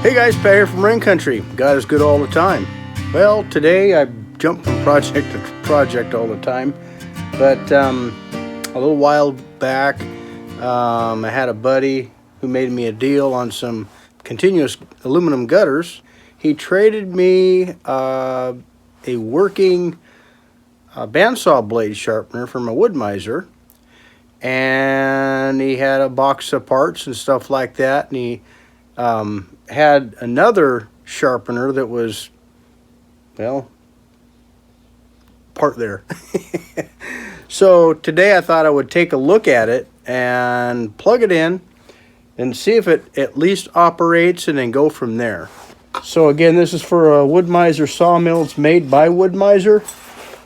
Hey guys, Pat here from Rain Country. God is good all the time. Well, today I jump from project to project all the time, but a little while back I had a buddy who made me a deal on some continuous aluminum gutters. He traded me a working bandsaw blade sharpener from a Wood-Mizer, and he had a box of parts and stuff like that, and he had another sharpener that was, well, part there. So today I thought I would take a look at it and plug it in and see if it at least operates, and then go from there. So again, this is for a Wood-Mizer sawmill. It's made by Wood-Mizer,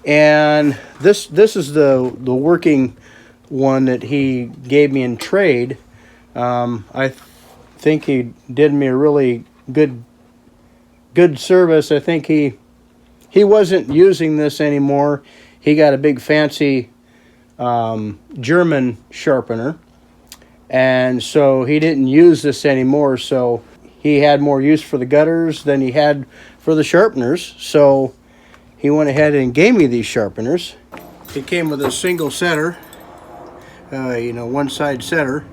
and this is the working one that he gave me in trade. I think he did me a really good service. I think he wasn't using this anymore. He got a big fancy German sharpener, and so he didn't use this anymore. So he had more use for the gutters than he had for the sharpeners, so he went ahead and gave me these sharpeners. It came with a single setter, one side setter.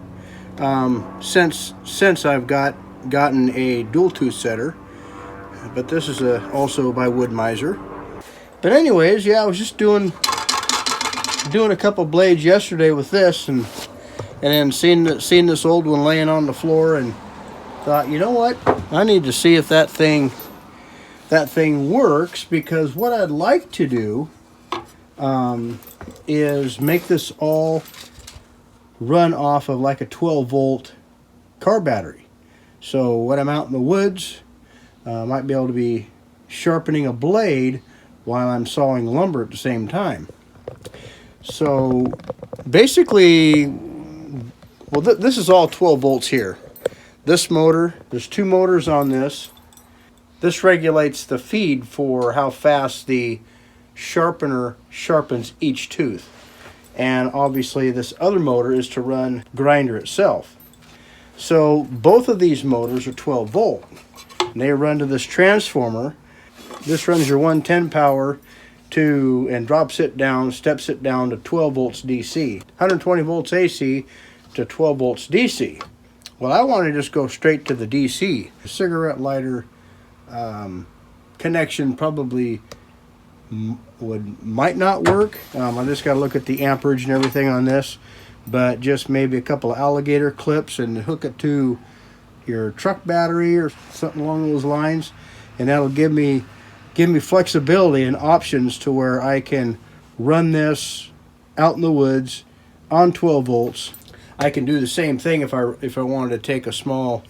Since I've gotten a dual tooth setter, but this is also by Wood-Mizer. But anyways, yeah, I was just doing a couple blades yesterday with this, and then seen this old one laying on the floor, and thought, you know what, I need to see if that thing works, because what I'd like to do is make this all run off of like a 12-volt car battery. So when I'm out in the woods, I might be able to be sharpening a blade while I'm sawing lumber at the same time. So basically, well, this is all 12 volts here. This motor, there's two motors on this. This regulates the feed for how fast the sharpener sharpens each tooth. And obviously this other motor is to run grinder itself. So both of these motors are 12 volt. And they run to this transformer. This runs your 110 power and drops it down, steps it down to 12 volts DC. 120 volts AC to 12 volts DC. Well, I want to just go straight to the DC. The cigarette lighter connection probably might not work. I just got to look at the amperage and everything on this, but just maybe a couple of alligator clips and hook it to your truck battery or something along those lines, and that'll give me flexibility and options to where I can run this out in the woods on 12 volts. I can do the same thing if I wanted to take a small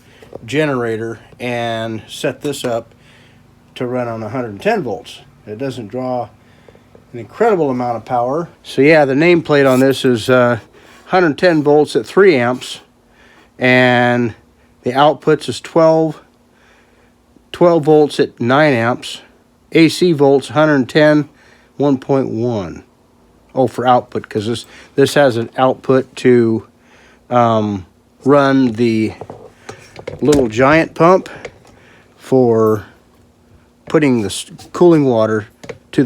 generator and set this up to run on 110 volts. It doesn't draw an incredible amount of power. So yeah, the nameplate on this is 110 volts at 3 amps, and the outputs is 12 volts at 9 amps, AC volts 110, 1.1. Oh, for output, because this has an output to run the little giant pump for putting the cooling water to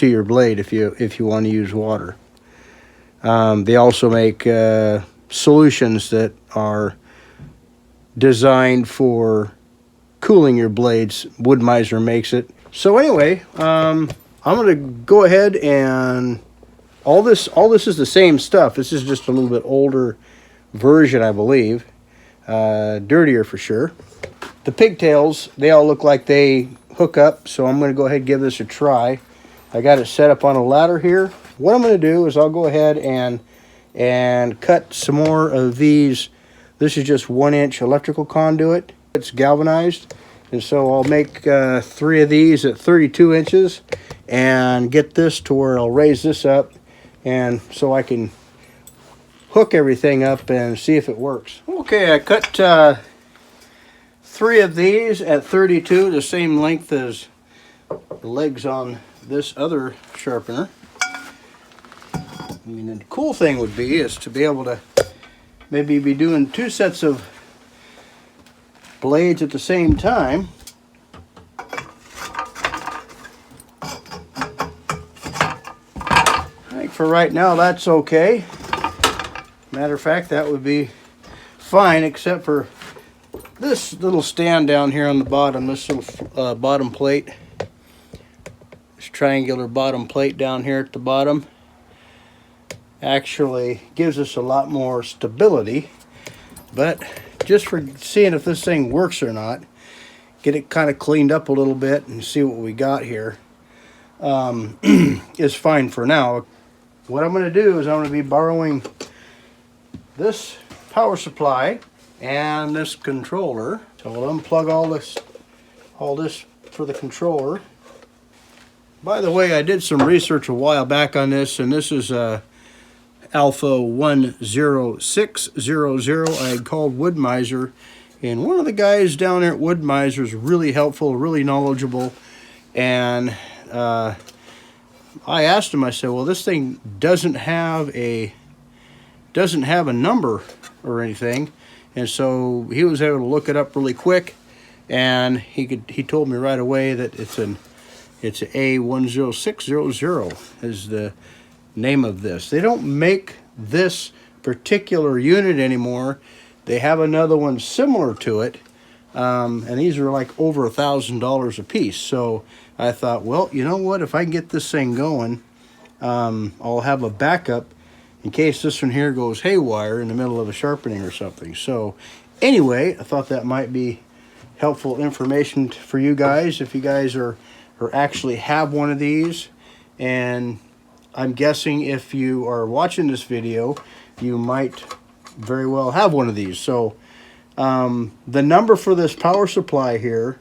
your blade if you want to use water. They also make solutions that are designed for cooling your blades. Wood-Mizer makes it. So anyway, I'm going to go ahead, and all this is the same stuff. This is just a little bit older version, I believe. Dirtier for sure. The pigtails, they all look like they hook up, so I'm going to go ahead and give this a try. I got it set up on a ladder here. What I'm going to do is I'll go ahead and cut some more of these. This is just 1-inch electrical conduit. It's galvanized, and so I'll make 3 of these at 32 inches and get this to where I'll raise this up, and so I can hook everything up and see if it works. Okay, I cut 3 of these at 32, the same length as the legs on this other sharpener. I mean, the cool thing would be is to be able to maybe be doing 2 sets of blades at the same time. I think for right now that's okay. Matter of fact, that would be fine, except for this little stand down here on the bottom, this little bottom plate. This triangular bottom plate down here at the bottom actually gives us a lot more stability. But just for seeing if this thing works or not, get it kind of cleaned up a little bit and see what we got here, is fine for now. What I'm going to do is I'm going to be borrowing this power supply and this controller. So we'll unplug all this for the controller. By the way, I did some research a while back on this, and this is Alpha 10600. I had called Wood-Mizer, and one of the guys down there at Wood-Mizer is really helpful, really knowledgeable, and I asked him, I said, well, this thing doesn't have a number or anything, and so he was able to look it up really quick, and he told me right away that it's an A10600 is the name of this. They don't make this particular unit anymore. They have another one similar to it, and these are like over $1,000 a piece. So I thought, well, you know what, if I can get this thing going, I'll have a backup in case this one here goes haywire in the middle of a sharpening or something. So anyway, I thought that might be helpful information for you guys if you guys are actually have one of these. And I'm guessing if you are watching this video, you might very well have one of these. So the number for this power supply here,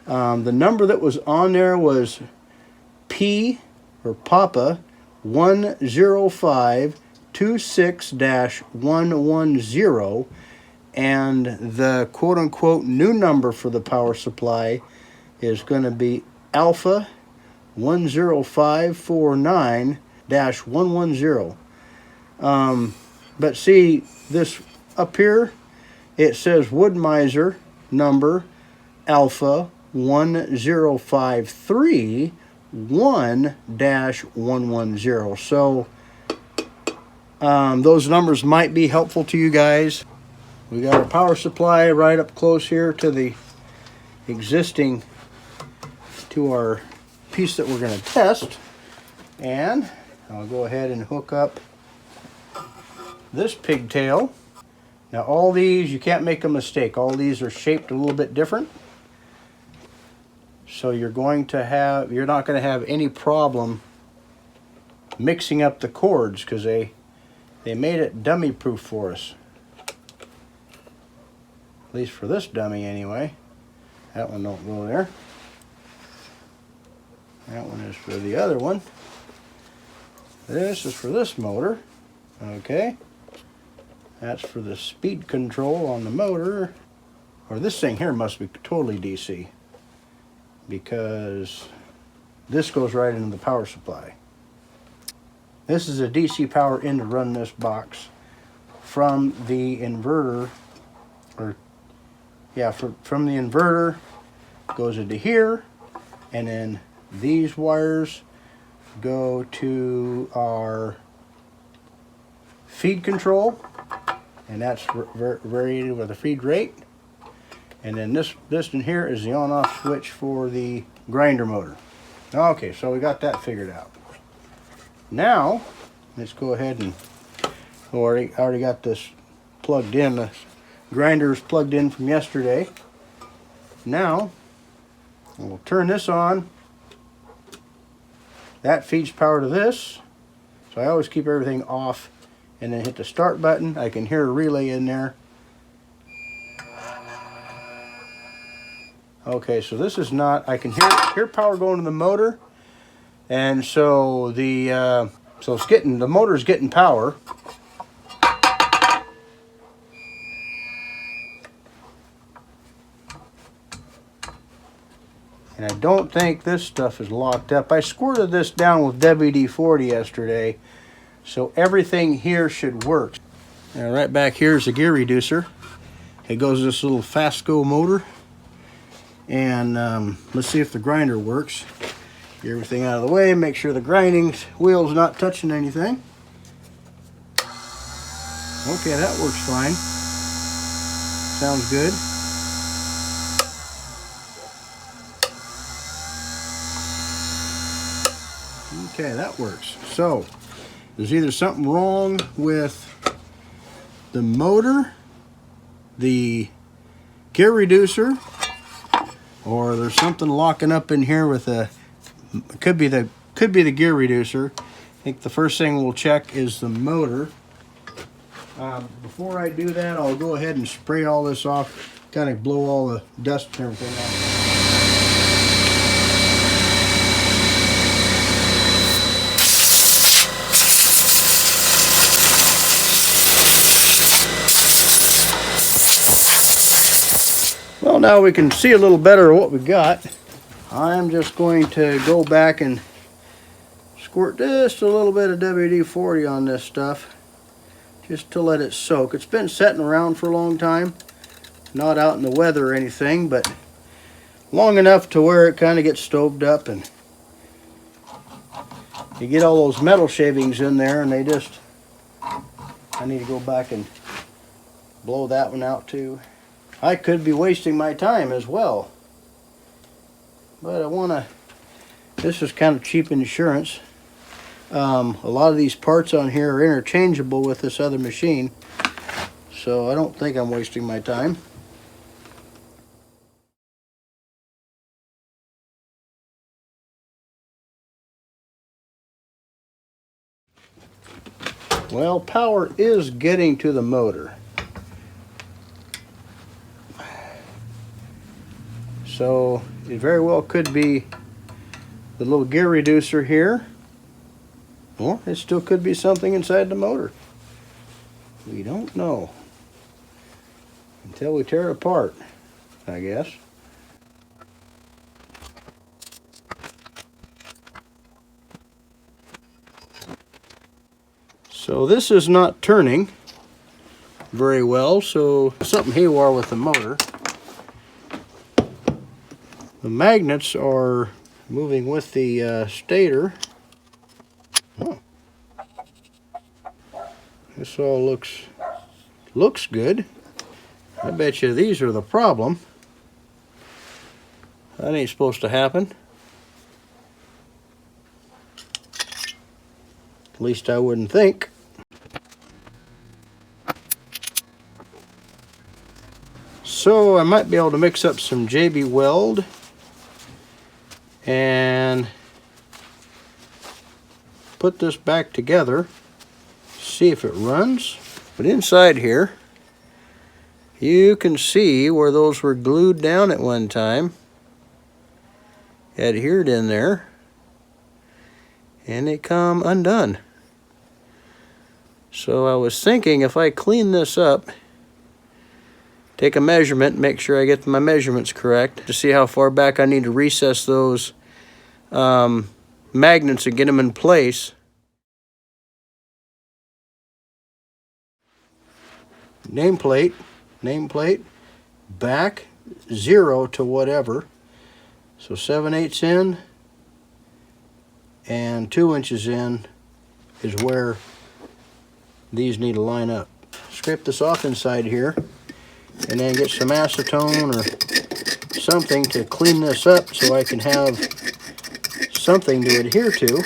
the number that was on there was P or Papa 10526-110, and the quote-unquote new number for the power supply is going to be Alpha 10549-110. But see, this up here, it says Wood-Mizer number Alpha 10531-110. So those numbers might be helpful to you guys. We got our power supply right up close here to the existing, to our piece that we're going to test, and I'll go ahead and hook up this pigtail. Now all these, you can't make a mistake, all these are shaped a little bit different, so you're not going to have any problem mixing up the cords, because they made it dummy proof for us, at least for this dummy anyway. That one don't go there. That one is for the other one. This is for this motor. Okay. That's for the speed control on the motor. Or this thing here must be totally DC, because this goes right into the power supply. This is a DC power in to run this box from the inverter, from the inverter goes into here, and then these wires go to our feed control, and that's variated with the feed rate. And then this in here is the on-off switch for the grinder motor. Okay, so we got that figured out. Now, let's go ahead and, I already got this plugged in. The grinder is plugged in from yesterday. Now, we'll turn this on. That feeds power to this. So I always keep everything off and then hit the start button. I can hear a relay in there. Okay, so this is not, I can hear power going to the motor, and so the motor's getting power. And I don't think this stuff is locked up. I squirted this down with WD-40 yesterday, so everything here should work. Now right back here is the gear reducer. It goes this little Fast-Go motor. And let's see if the grinder works. Get everything out of the way, make sure the grinding wheel's not touching anything. Okay, that works fine. Sounds good. Okay, that works. So, there's either something wrong with the motor, the gear reducer, or there's something locking up in here with a, could be the gear reducer. I think the first thing we'll check is the motor. Before I do that, I'll go ahead and spray all this off, kind of blow all the dust and everything out. Well, now we can see a little better what we got. I'm just going to go back and squirt just a little bit of WD-40 on this stuff, just to let it soak. It's been sitting around for a long time, not out in the weather or anything, but long enough to where it kind of gets stoved up, and you get all those metal shavings in there, and they just, I need to go back and blow that one out too. I could be wasting my time as well, but I want to, this is kind of cheap insurance. A lot of these parts on here are interchangeable with this other machine, so I don't think I'm wasting my time. Well, power is getting to the motor. So it very well could be the little gear reducer here, or it still could be something inside the motor. We don't know until we tear it apart, I guess. So this is not turning very well, so something haywire with the motor. The magnets are moving with the stator. Oh. This all looks good. I bet you these are the problem. That ain't supposed to happen. At least I wouldn't think. So I might be able to mix up some JB Weld and put this back together, see if it runs. But inside here, you can see where those were glued down at one time, adhered in there, and they come undone. So I was thinking if I clean this up, take a measurement, make sure I get my measurements correct to see how far back I need to recess those magnets and get them in place. Nameplate, back 0 to whatever. So 7/8 in and 2 inches in is where these need to line up. Scrape this off inside here, and then get some acetone or something to clean this up so I can have something to adhere to.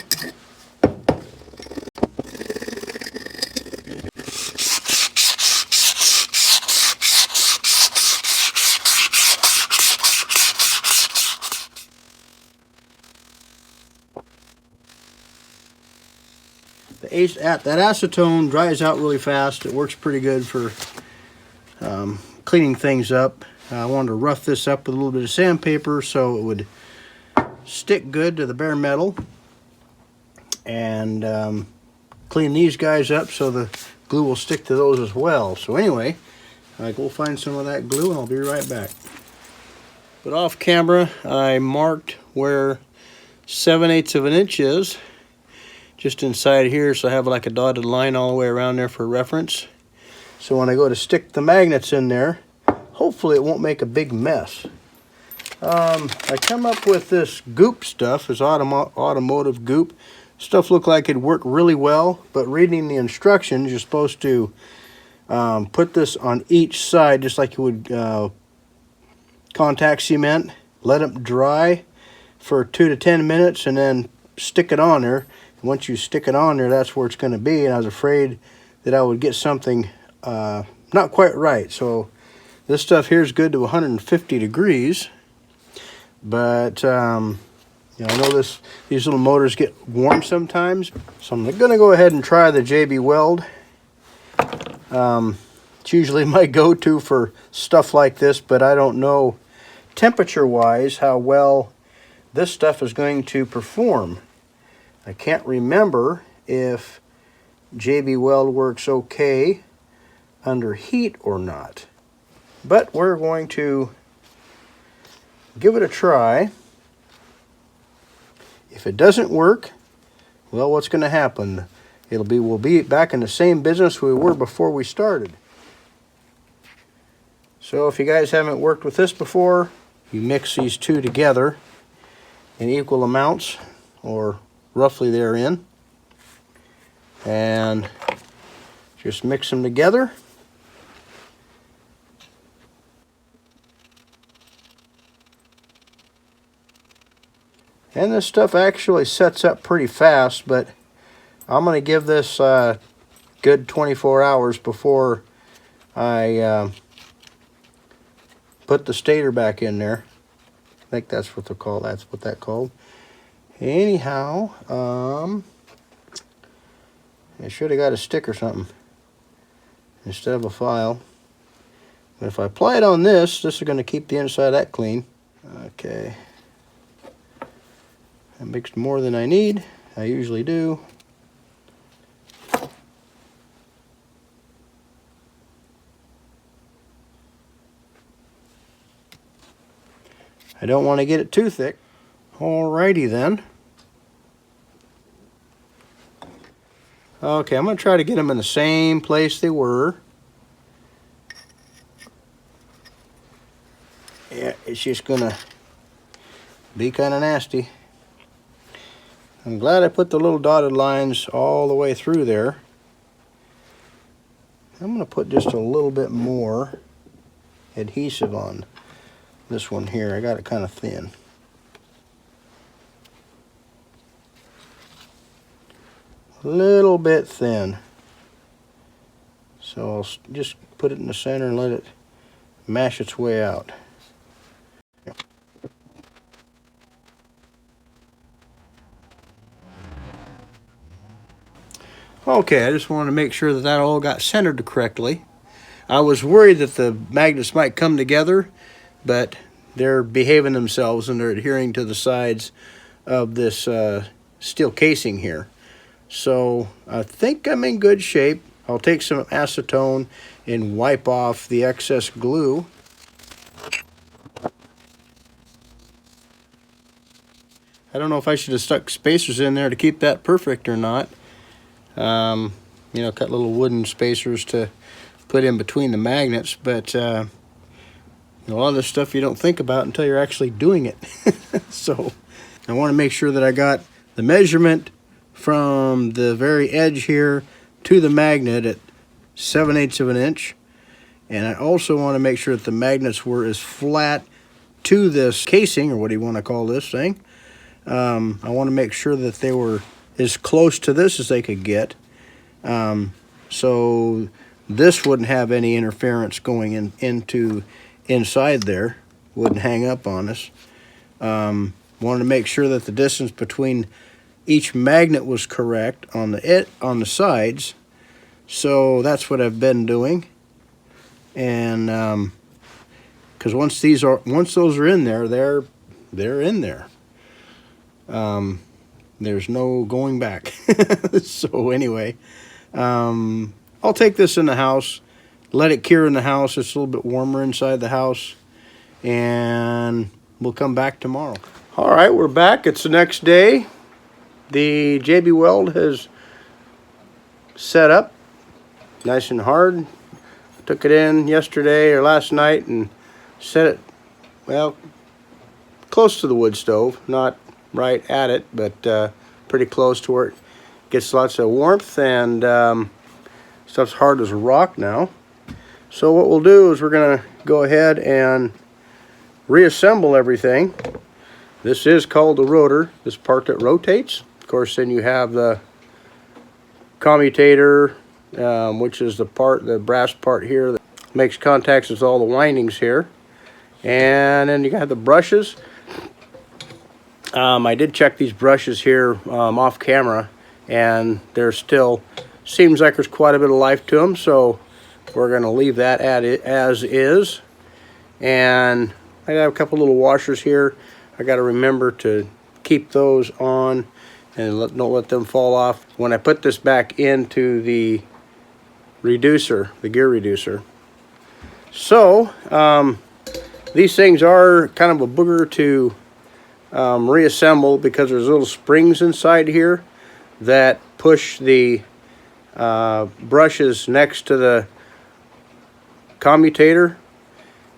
That acetone dries out really fast. It works pretty good for cleaning things up. I wanted to rough this up with a little bit of sandpaper so it would stick good to the bare metal, and clean these guys up so the glue will stick to those as well. So anyway, I go find some of that glue and I'll be right back. But off camera, I marked where 7/8 of an inch is, just inside here, so I have like a dotted line all the way around there for reference. So when I go to stick the magnets in there, hopefully it won't make a big mess. I come up with this goop stuff, this automotive goop. Stuff looked like it'd work really well, but reading the instructions, you're supposed to put this on each side just like you would contact cement. Let it dry for 2 to 10 minutes and then stick it on there. Once you stick it on there, that's where it's going to be. And I was afraid that I would get something not quite right. So this stuff here is good to 150 degrees. But you know, I know these little motors get warm sometimes. So I'm going to go ahead and try the JB Weld. It's usually my go-to for stuff like this, but I don't know temperature-wise how well this stuff is going to perform. I can't remember if JB Weld works okay under heat or not. But we're going to give it a try. If it doesn't work, well, what's going to happen? We'll be back in the same business we were before we started. So if you guys haven't worked with this before, you mix these two together in equal amounts, or roughly therein, and just mix them together. And this stuff actually sets up pretty fast, but I'm going to give this a good 24 hours before I put the stator back in there. I think that's what they're called. That's what that called. Anyhow, I should have got a stick or something instead of a file. But if I apply it on this is going to keep the inside of that clean. Okay. I mixed more than I need. I usually do. I don't want to get it too thick. Alrighty then. Okay, I'm going to try to get them in the same place they were. Yeah, it's just going to be kind of nasty. I'm glad I put the little dotted lines all the way through there. I'm going to put just a little bit more adhesive on this one here. I got it kind of thin. A little bit thin. So I'll just put it in the center and let it mash its way out. Okay, I just want to make sure that that all got centered correctly. I was worried that the magnets might come together, but they're behaving themselves and they're adhering to the sides of this steel casing here. So I think I'm in good shape. I'll take some acetone and wipe off the excess glue. I don't know if I should have stuck spacers in there to keep that perfect or not. You know, cut little wooden spacers to put in between the magnets, but a lot of this stuff you don't think about until you're actually doing it. So I want to make sure that I got the measurement from the very edge here to the magnet at 7/8 of an inch, and I also want to make sure that the magnets were as flat to this casing, or what do you want to call this thing. I want to make sure that they were as close to this as they could get, so this wouldn't have any interference going into inside there, wouldn't hang up on us. Wanted to make sure that the distance between each magnet was correct on the sides, so that's what I've been doing. And because once those are in there, they're in there. There's no going back. So anyway, I'll take this in the house, let it cure in the house. It's a little bit warmer inside the house, and we'll come back tomorrow. All right, we're back. It's the next day. The JB Weld has set up nice and hard. Took it in yesterday or last night and set it, well, close to the wood stove, not right at it, but pretty close to where it gets lots of warmth, and stuff's hard as a rock now. So what we'll do is we're gonna go ahead and reassemble everything. This is called the rotor, this part that rotates. Of course, then you have the commutator, which is the brass part here that makes contacts with all the windings here. And then you got the brushes. I did check these brushes here off camera, and there's still, seems like there's quite a bit of life to them, so we're going to leave that at it as is. And I have a couple little washers here. I got to remember to keep those on and don't let them fall off when I put this back into the reducer, the gear reducer. So these things are kind of a booger to reassemble, because there's little springs inside here that push the brushes next to the commutator,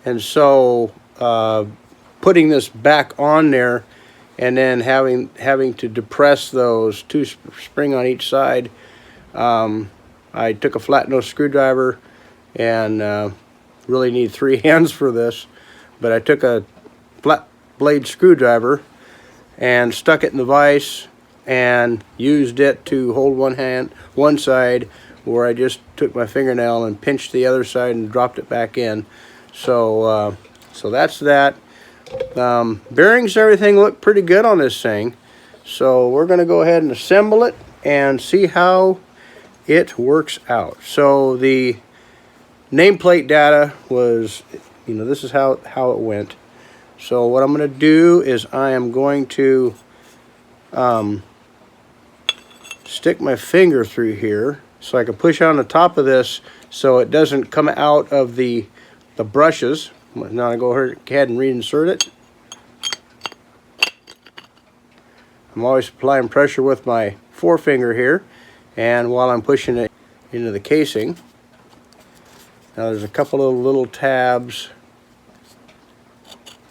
and so putting this back on there and then having to depress those two spring on each side, I took a flat nose screwdriver, and really need 3 hands for this, but I took a flat blade screwdriver and stuck it in the vise and used it to hold one side, where I just took my fingernail and pinched the other side and dropped it back in. So so that's that. Bearings and everything look pretty good on this thing, so we're going to go ahead and assemble it and see how it works out. So the nameplate data was, you know, this is how it went. So what I'm going to do is I am going to stick my finger through here so I can push on the top of this so it doesn't come out of the brushes. Now I go ahead and reinsert it. I'm always applying pressure with my forefinger here, and while I'm pushing it into the casing. Now there's a couple of little tabs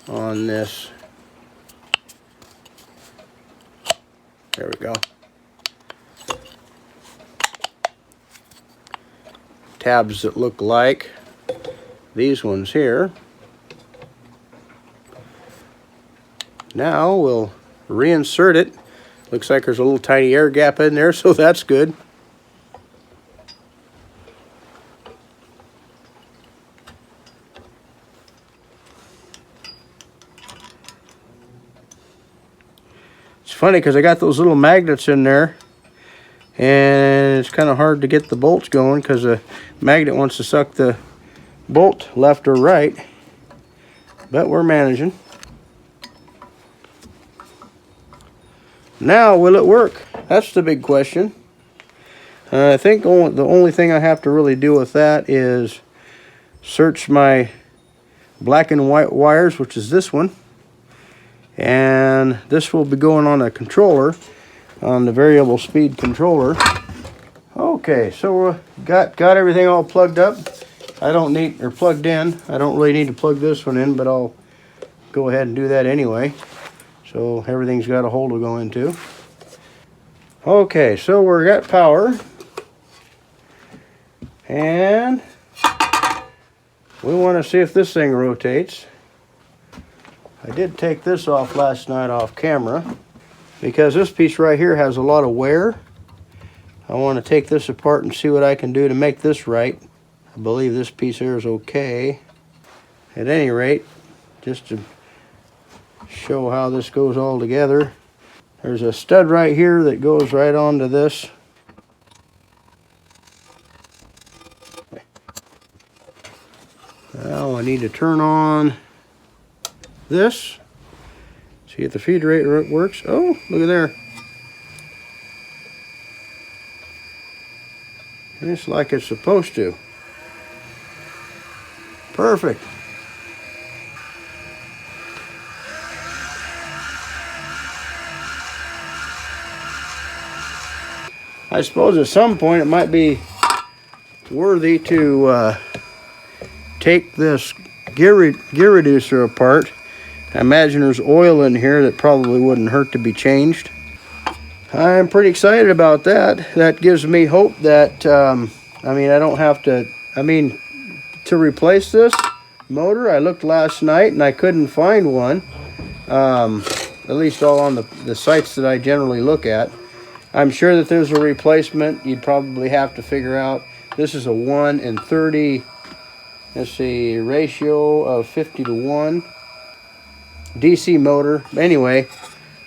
on this. There we go. Tabs that look like these ones here. Now we'll reinsert it. Looks like there's a little tiny air gap in there, so that's good. It's funny because I got those little magnets in there, and it's kind of hard to get the bolts going because the magnet wants to suck the bolt left or right, but we're managing. Now, will it work? That's the big question. I think the only thing I have to really do with that is search my black and white wires, which is this one, and this will be going on a controller, on the variable speed controller. Okay, so we got everything all plugged up. I don't need, or plugged in. I don't really need to plug this one in, but I'll go ahead and do that anyway. So everything's got a hole to go into. Okay, so we're got power. And we want to see if this thing rotates. I did take this off last night off camera because this piece right here has a lot of wear. I want to take this apart and see what I can do to make this right. I believe this piece here is okay. At any rate, just to show how this goes all together, there's a stud right here that goes right onto this. Now I need to turn on this, see if the feed rate works. Oh, look at there. It's like it's supposed to. Perfect. I suppose at some point it might be worthy to take this gear reducer apart. I imagine there's oil in here that probably wouldn't hurt to be changed. I'm pretty excited about that. That gives me hope that, I mean, I don't have to, I mean, to replace this motor, I looked last night and I couldn't find one. At least all on the sites that I generally look at. I'm sure that there's a replacement. You'd probably have to figure out. This is a 1 in 30, let's see, ratio of 50 to 1. DC motor. Anyway,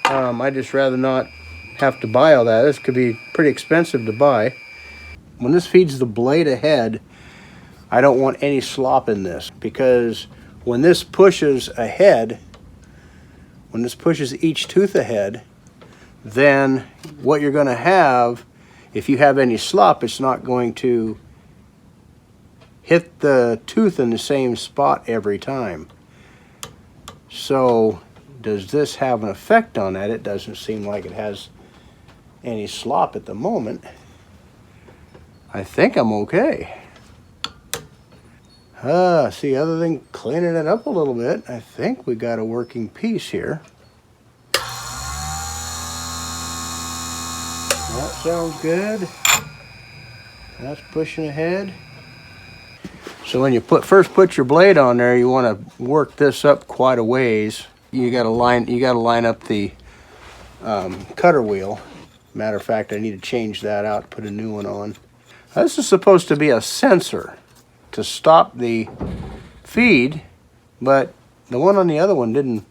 I'd just rather not have to buy all that. This could be pretty expensive to buy. When this feeds the blade ahead, I don't want any slop in this, because when this pushes ahead, when this pushes each tooth ahead, then what you're going to have, if you have any slop, it's not going to hit the tooth in the same spot every time. So does this have an effect on that? It doesn't seem like it has any slop at the moment. I think I'm okay. See, other than cleaning it up a little bit, I think we got a working piece here. That sounds good. That's pushing ahead. So when you first put your blade on there, you want to work this up quite a ways. You got to line up the cutter wheel. Matter of fact, I need to change that out, put a new one on. This is supposed to be a sensor to stop the feed, but the one on the other one didn't,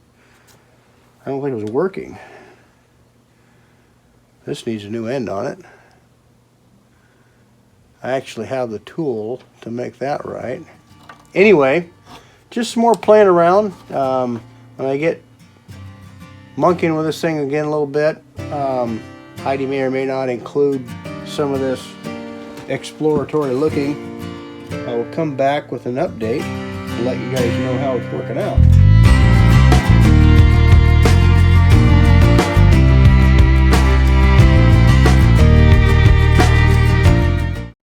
I don't think it was working. This needs a new end on it. I actually have the tool to make that right. Anyway, just some more playing around. When I get monkeying with this thing again a little bit, Heidi may or may not include some of this exploratory looking. I will come back with an update and let you guys know how it's working out.